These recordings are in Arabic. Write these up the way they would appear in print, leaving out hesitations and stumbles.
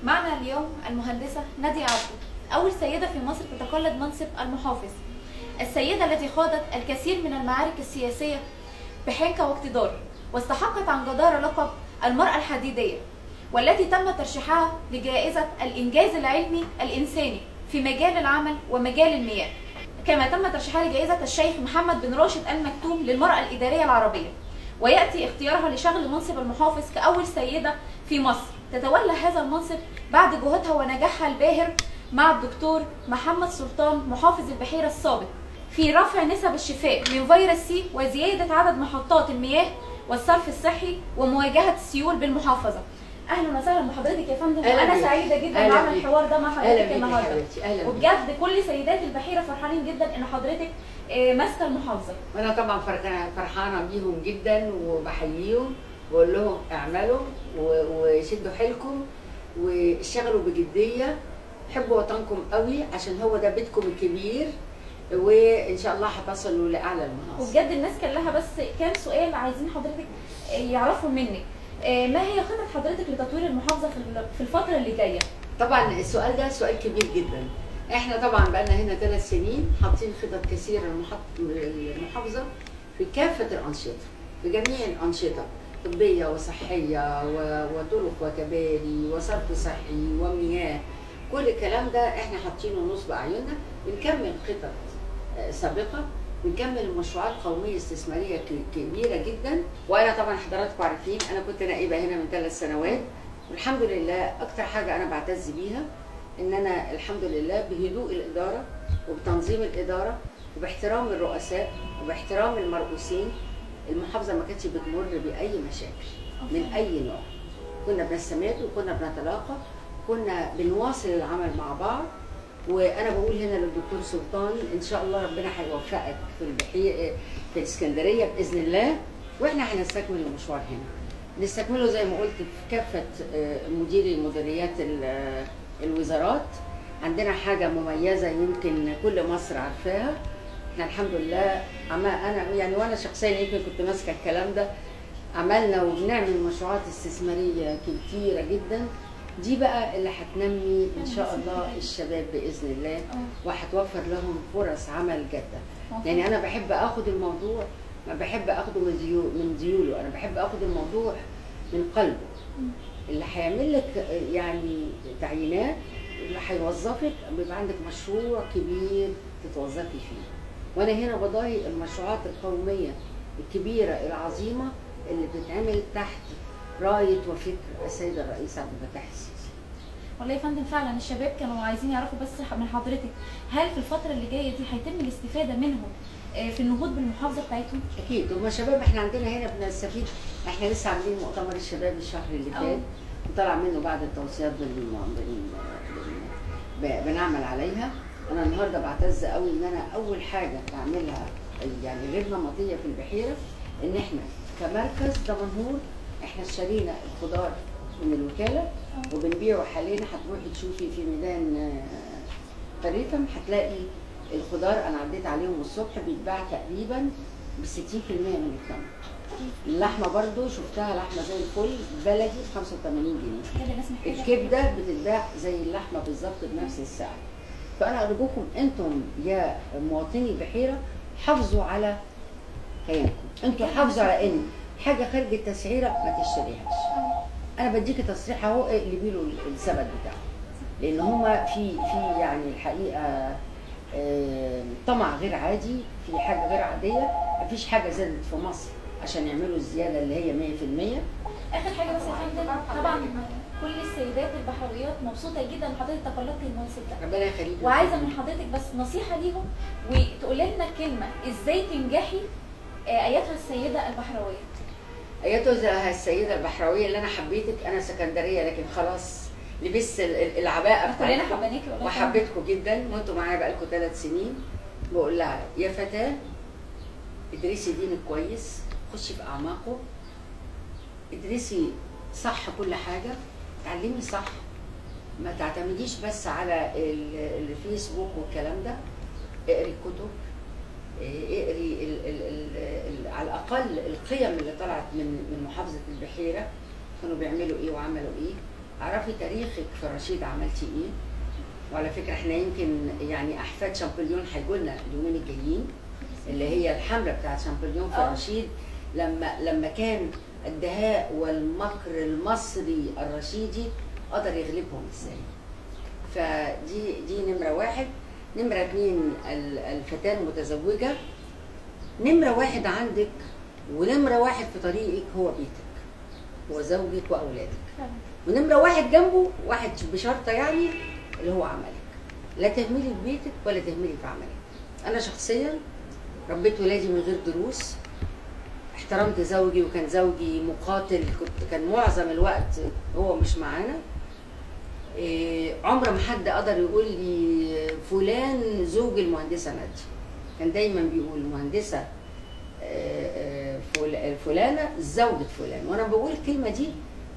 معنا اليوم المهندسة نادية عبده، أول سيدة في مصر تتقلد منصب المحافظ، السيدة التي خاضت الكثير من المعارك السياسية بحنكة واقتدار، واستحقت عن جدارة لقب المرأة الحديدية، والتي تم ترشيحها لجائزة الإنجاز العلمي الإنساني في مجال العمل ومجال المياه، كما تم ترشيحها لجائزة الشيخ محمد بن راشد آل مكتوم للمرأة الإدارية العربية. ويأتي اختيارها لشغل منصب المحافظ كأول سيدة في مصر تتولى هذا المنصب بعد جهودها ونجاحها الباهر مع الدكتور محمد سلطان محافظ البحيرة السابق في رفع نسب الشفاء من فيروس سي وزيادة عدد محطات المياه والصرف الصحي ومواجهة السيول بالمحافظة. اهلا وسهلا بحضرتك يا فندم، وانا سعيده جدا بعمل الحوار ده مع حضرتك النهارده، وبجد كل سيدات البحيره فرحانين جدا ان حضرتك ماسكه المحافظه. وانا طبعا فرحانه بيهم جدا وبحييهم وبقول لهم اعملوا وشدوا حيلكم واشتغلوا بجديه، حبوا وطنكم قوي عشان هو ده بيتكم الكبير، وان شاء الله هتصلوا لاعلى المناصب. وبجد الناس كان لها بس كام سؤال عايزين حضرتك يعرفوا منك، ما هي خطط حضرتك لتطوير المحافظه في الفتره اللي جايه؟ طبعا السؤال ده سؤال كبير جدا. احنا طبعا بقى لنا هنا 3 سنين حاطين خطط كثيره للمحافظه في كافه الانشطه، في جميع الانشطه، طبيه وصحيه وطرق وكباري وصرف صحي ومياه، كل الكلام ده احنا حاطينه نصب اعيننا. بنكمل خطط سابقه، بنكمل مشروعات قوميه استثماريه كبيره جدا. وانا طبعا حضراتكم عارفين انا كنت نائبه هنا من 3 سنوات، والحمد لله اكتر حاجه انا بعتز بيها ان انا الحمد لله بهدوء الاداره وبتنظيم الاداره وباحترام الرؤساء وباحترام المرؤوسين المحافظه ما كانتش بتمر باي مشاكل من اي نوع. كنا بنستمر وكنا بنتلاقى، كنا بنواصل العمل مع بعض. وانا بقول هنا للدكتور سلطان ان شاء الله ربنا هيوفقك في الاسكندريه باذن الله، واحنا هنستكمل المشوار هنا، نستكمله زي ما قلت في كافه مديري مديريات الوزارات. عندنا حاجه مميزه يمكن كل مصر عارفاها، احنا الحمد لله انا يعني وانا شخصيا يمكن كنت ماسكه الكلام ده، عملنا وبنعمل مشروعات استثماريه كتيره جدا. دي بقى اللي هتنمي ان شاء الله الشباب باذن الله، وهتوفر لهم فرص عمل جاده. يعني انا بحب اخد الموضوع، ما بحب اخده من ديوله، انا بحب اخد الموضوع من قلبه. اللي هيعمل لك يعني تعيينات، اللي هيوظفك، بيبقى عندك مشروع كبير تتوظفي فيه. وانا هنا بضايق المشروعات القوميه الكبيره العظيمه اللي بتتعمل تحت رايه وفكر السيد الرئيس عبد الفتاح السيسي. والله يا فندم فعلا الشباب كانوا عايزين يعرفوا بس من حضرتك، هل في الفتره اللي جايه دي هيتم الاستفاده منهم في النهوض بالمحافظه بتاعتهم؟ اكيد هم شباب، احنا عندنا هنا بنستفيد. احنا لسه عاملين مؤتمر الشباب الشهر اللي فات وطلع منه بعض التوصيات بنعمل عليها. انا النهارده بعتز قوي ان انا اول حاجه بعملها يعني غير نمطيه في البحيره، ان احنا كمركز دمنهور احنا اشترينا الخضار من الوكاله وبنبيعه حاليا. هتروحي تشوفي في ميدان فريتم هتلاقي الخضار، انا عديت عليهم الصبح بيتباع تقريبا ب 60% من الثمن. اللحمه برضو شفتها لحمه زي الفل بلدي ب 85 جنيه. الكبده بتتباع زي اللحمه بالظبط بنفس السعر. فانا ارجوكم انتم يا مواطني البحيره حافظوا على كيانكم، انتم حافظوا على ان حاجه خارج التسعيره ما تشتريهاش. انا بديكي تصريح اهو اقلبي له الثبت بتاعه، لان هما في يعني الحقيقه طمع غير عادي في حاجه غير عاديه. مفيش حاجه زادت في مصر عشان يعملوا الزياده اللي هي 100%. اخر حاجه بس يا فندم، طبعا كل السيدات البحراويات مبسوطه جدا ان حضرتك تقلدتي المنصب ده، ربنا يخليكي، وعايزه من حضرتك بس نصيحه ليهم وتقولي لنا كلمه ازاي تنجحي ايتها السيده البحراويه. ايتها السيده البحراويه اللي انا حبيتك، انا سكندريه لكن خلاص لبست العباءه كلنا بتاعتكم حبيناكي والله. وحبيتكم جدا، وانتوا معايا بقالكم 3 سنين. بقول لها يا فتاه ادرسي دينك كويس، خشي في اعماقه، ادرسي صح كل حاجه، اتعلمي صح، ما تعتمديش بس على الفيسبوك والكلام ده. اقري كتب، اقري على الاقل القيم اللي طلعت من محافظه البحيره، كانوا بيعملوا ايه وعملوا ايه، اعرفي تاريخك في الرشيد عملتي ايه. وعلى فكره احنا يمكن يعني احفاد شامبليون هيجوا لنا اليومين الجايين، اللي هي الحمله بتاعت شامبليون في الرشيد، لما كان الدهاء والمكر المصري الرشيدي قدر يغلبهم ازاي. فدي نمره واحد. نمره اتنين الفتاه المتزوجه، نمره واحد عندك ونمره واحد في طريقك هو بيتك وزوجك واولادك، ونمره واحد جنبه واحد بشرطه يعني اللي هو عملك. لا تهملي في بيتك ولا تهملي في عملك. انا شخصيا ربيت ولادي من غير دروس، احترمت زوجي وكان زوجي مقاتل، كان معظم الوقت هو مش معانا. عمر ما حد قدر يقول لي فلان زوج المهندسه ناديه، كان دايما بيقول المهندسه فلانه زوجة فلان. وانا بقول الكلمه دي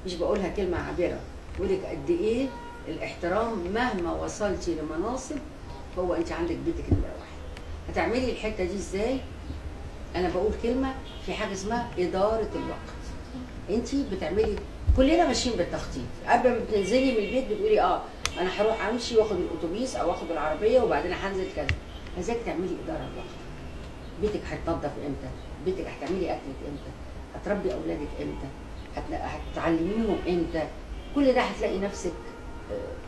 مش بقولها كلمه عابره، بقول لك قد ايه الاحترام مهما وصلتي لمناصب هو انت عندك بيتك نمره واحد. هتعملي الحته دي ازاي؟ انا بقول كلمه، في حاجه اسمها اداره الوقت. انت بتعملي، كلنا ماشيين بالتخطيط، قبل ما بتنزلي من البيت بتقولي انا هروح امشي واخد الاتوبيس او اخد العربيه وبعدين هنزل كذا. عايزاك تعملي اداره الوقت. بيتك هيتنضف امتى؟ بيتك هتعملي اكلك امتى؟ هتربي اولادك امتى؟ هتعلميهم امتى؟ كل ده هتلاقي نفسك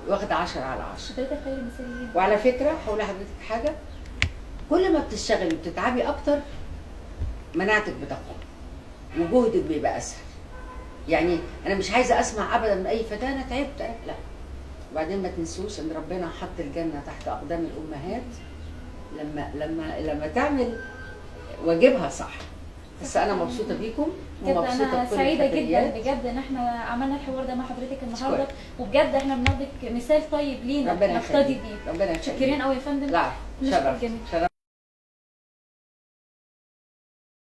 واخده 10 على 10. حضرتك خير مثاليين. وعلى فكره هقول لحضرتك حاجه، كل ما بتشتغلي وبتتعبي اكتر مناعتك بتقوى وجهدك بيبقى اسهل. يعني انا مش عايزه اسمع ابدا من اي فتاه انا تعبت، لا. وبعدين ما تنسوش ان ربنا حط الجنه تحت اقدام الامهات لما تعمل واجبها صح. بس انا مبسوطه بيكم ومبسوطه انا بكل سعيده جدا الفتيات. بجد ان احنا عملنا الحوار ده مع حضرتك النهارده، شكرا. وبجد احنا بناخدك مثال طيب لينا ربنا نقتدي يخليك. بيه. ربنا يخليك. شكرين قوي يا فندم. لا نشكر شرف جميع. شرف.